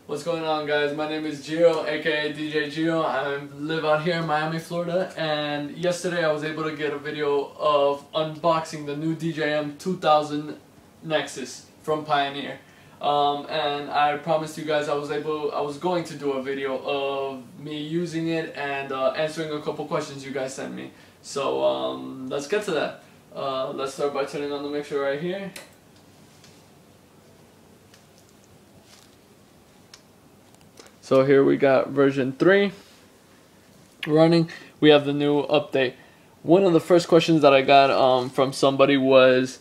What's going on, guys? My name is Gio, aka DJ Gio. I live out here in Miami, Florida, and yesterday I was able to get a video of unboxing the new DJM 2000 Nexus from Pioneer. And I promised you guys I was going to do a video of me using it and answering a couple questions you guys sent me. So let's get to that. Let's start by turning on the mixer right here. So here we got version 3 running. We have the new update. One of the first questions that I got from somebody was,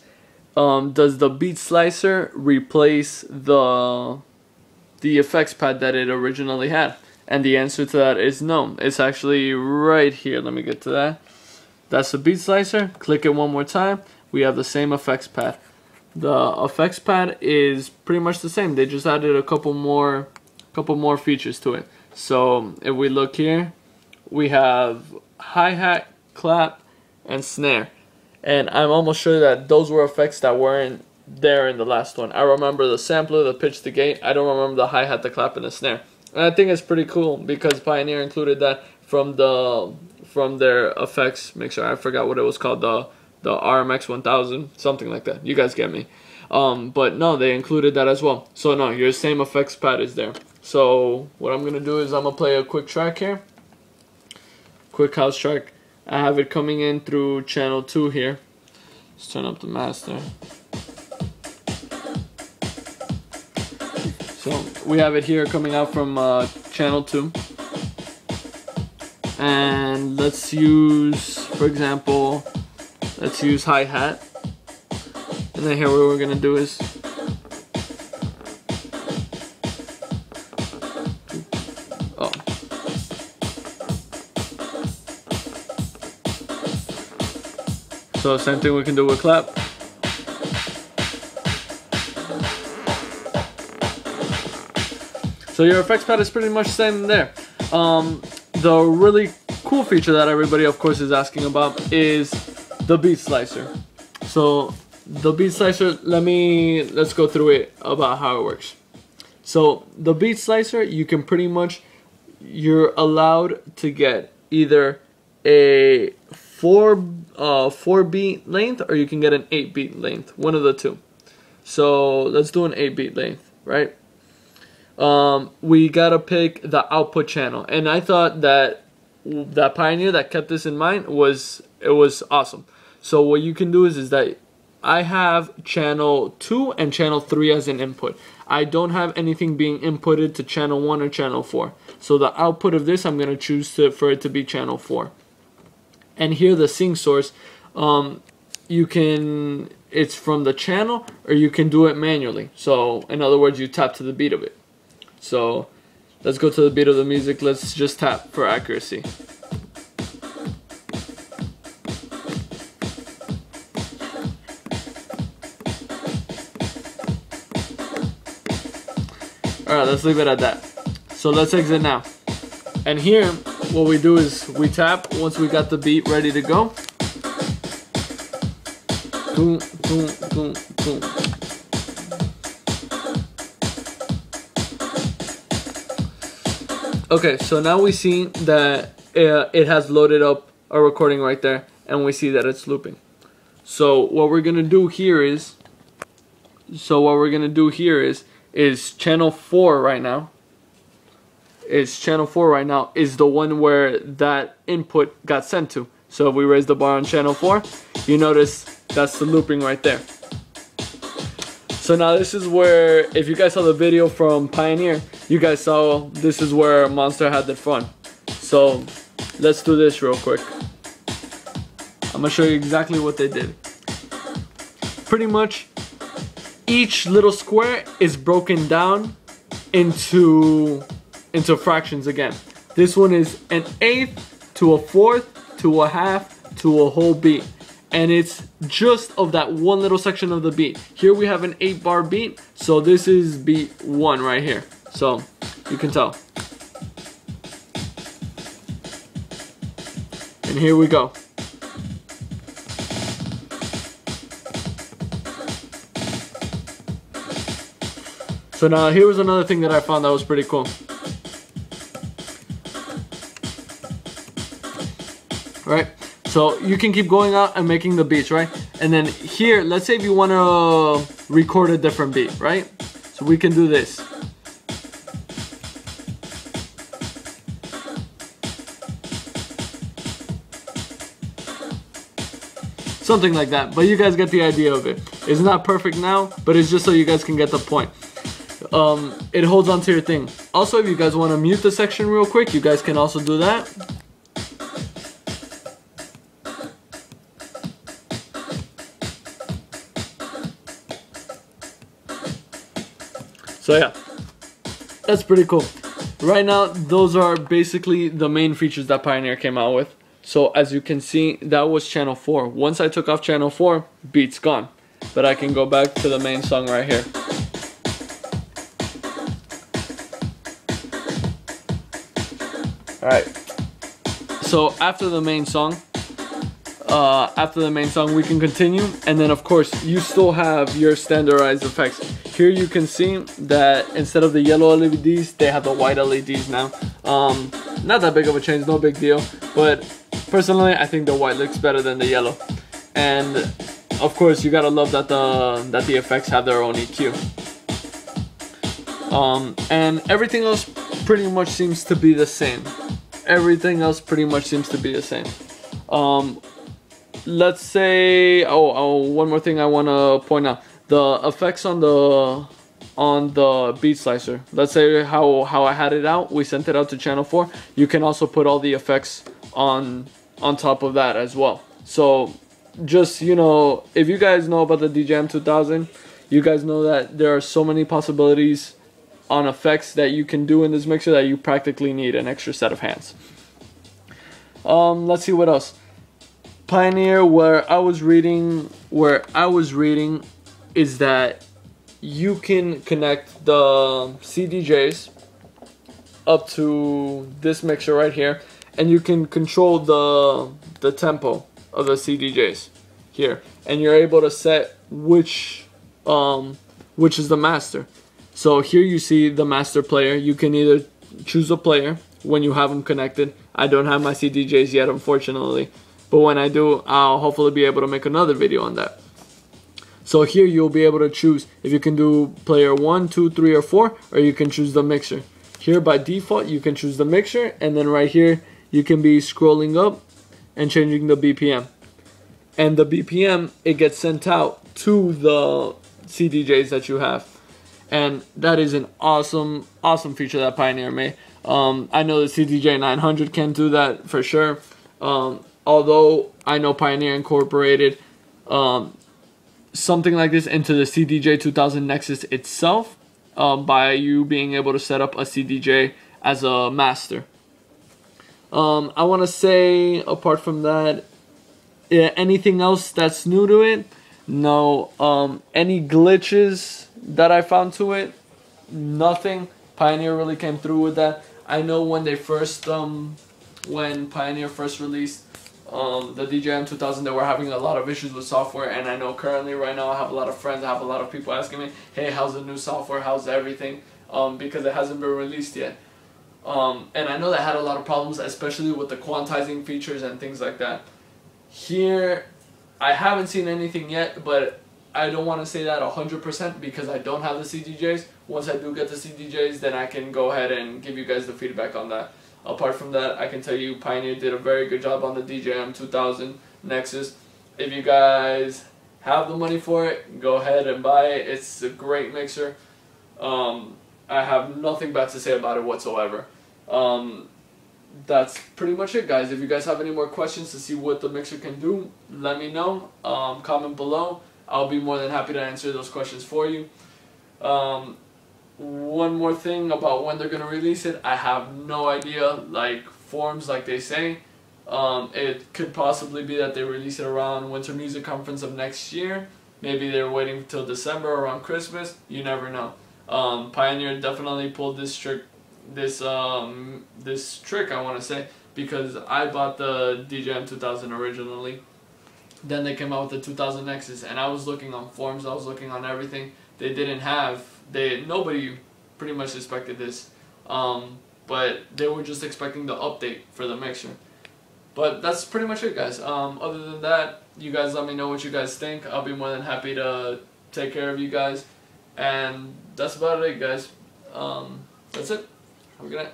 does the beat slicer replace the effects pad that it originally had? And the answer to that is no. It's actually right here. Let me get to that. That's the beat slicer. Click it one more time. We have the same effects pad. The effects pad is pretty much the same. They just added a couple more features to it. So if we look here, we have hi-hat, clap, and snare. And I'm almost sure that those were effects that weren't there in the last one. I remember the sampler, the pitch, the gate. I don't remember the hi-hat, the clap, and the snare. And I think it's pretty cool because Pioneer included that from their effects mixer. I forgot what it was called, the RMX 1000, something like that. You guys get me. But no, they included that as well. So no, your same effects pad is there. So what I'm gonna do is I'm gonna play a quick track here, quick house track. I have it coming in through channel 2 here. Let's turn up the master. So we have it here coming out from channel 2. And let's use, for example, let's use hi-hat. And then here what we're gonna do is so same thing we can do with clap. So your effects pad is pretty much the same there. The really cool feature that everybody of course is asking about is the beat slicer. So the beat slicer, let's go through it about how it works. So the beat slicer, you can pretty much, you're allowed to get either a 4 beat length, or you can get an 8 beat length, one of the two. So let's do an 8 beat length, right? We gotta pick the output channel, and I thought that Pioneer that kept this in mind was awesome. So what you can do is that I have channel 2 and channel 3 as an input. I don't have anything being inputted to channel 1 or channel 4. So the output of this, I'm gonna choose for it to be channel 4. And here the sing source, it's from the channel, or you can do it manually. So in other words, you tap to the beat of it. So let's go to the beat of the music. Let's just tap for accuracy. Alright, let's leave it at that. So let's exit now. And here, what we do is we tap once we got the beat ready to go. Boom, boom, boom, boom. Okay, so now we see that it has loaded up a recording right there, and we see that it's looping. So what we're gonna do here is, channel 4 right now. Channel 4 right now is the one where that input got sent to. So if we raise the bar on channel 4, you notice that's the looping right there. So now this is where, if you guys saw the video from Pioneer, you guys saw this is where Monster had their fun. So let's do this real quick. I'm gonna show you exactly what they did. Pretty much each little square is broken down into fractions again. This one is an 1/8 to a 1/4 to a 1/2 to a whole beat, and it's just of that one little section of the beat. Here we have an 8-bar beat, so this is beat 1 right here. So you can tell. And here we go. So now here was another thing that I found that was pretty cool. Right? So you can keep going out and making the beats, right? And then here, let's say if you want to record a different beat, right? So we can do this. Something like that, but you guys get the idea of it. It's not perfect now, but it's just so you guys can get the point. It holds onto your thing. Also, if you guys want to mute the section real quick, you guys can also do that. So yeah, that's pretty cool. Right now, those are basically the main features that Pioneer came out with. So as you can see, that was channel 4. Once I took off channel 4, beat's gone. But I can go back to the main song right here. Alright. So after the main song, we can continue. And then of course, you still have your standardized effects. Here you can see that instead of the yellow LEDs, they have the white LEDs now. Not that big of a change, no big deal. But personally, I think the white looks better than the yellow. And of course, you gotta love that the effects have their own EQ. And everything else pretty much seems to be the same. Let's say, one more thing I wanna point out: the effects on the beat slicer. Let's say how I had it out. We sent it out to channel 4. You can also put all the effects on top of that as well. So just, you know, if you guys know about the DJM 2000, you guys know that there are so many possibilities on effects that you can do in this mixer that you practically need an extra set of hands. Let's see what else. Pioneer, where I was reading is that you can connect the CDJs up to this mixer right here, and you can control the tempo of the CDJs here, and you're able to set which is the master. So here you see the master player. You can either choose a player when you have them connected. I don't have my CDJs yet, unfortunately, but when I do, I'll hopefully be able to make another video on that. So here you'll be able to choose if you can do player 1, 2, 3, or 4, or you can choose the mixer. Here by default you can choose the mixer, and then right here you can be scrolling up and changing the BPM. And the BPM, it gets sent out to the CDJs that you have. And that is an awesome feature that Pioneer made. I know the CDJ 900 can do that for sure. Although I know Pioneer incorporated something like this into the CDJ 2000 Nexus itself by you being able to set up a CDJ as a master. I want to say, apart from that, anything else that's new to it? No. Any glitches that I found to it? Nothing. Pioneer really came through with that. I know when they first, when Pioneer first released the DJM 2000, they were having a lot of issues with software, and I know currently right now I have a lot of friends, I have a lot of people asking me, hey, how's the new software, how's everything, because it hasn't been released yet. And I know that had a lot of problems, especially with the quantizing features and things like that. Here, I haven't seen anything yet, but I don't want to say that 100% because I don't have the CDJs. Once I do get the CDJs, then I can go ahead and give you guys the feedback on that. Apart from that, I can tell you Pioneer did a very good job on the DJM 2000 Nexus. If you guys have the money for it, go ahead and buy it. It's a great mixer. I have nothing bad to say about it whatsoever. That's pretty much it, guys. If you guys have any more questions to see what the mixer can do, let me know. Comment below. I'll be more than happy to answer those questions for you. One more thing about when they're going to release it, I have no idea. Like forums, like they say, it could possibly be that they release it around Winter Music Conference of next year. Maybe they're waiting till December, around Christmas. You never know. Pioneer definitely pulled this trick. This trick, I want to say, because I bought the DJM 2000 originally. Then they came out with the 2000 Nexus, and I was looking on forums, I was looking on everything. They didn't have nobody pretty much expected this, but they were just expecting the update for the mixer. But that's pretty much it, guys. Other than that, you guys let me know what you guys think. I'll be more than happy to take care of you guys. And that's about it, guys. That's it. Have a good night.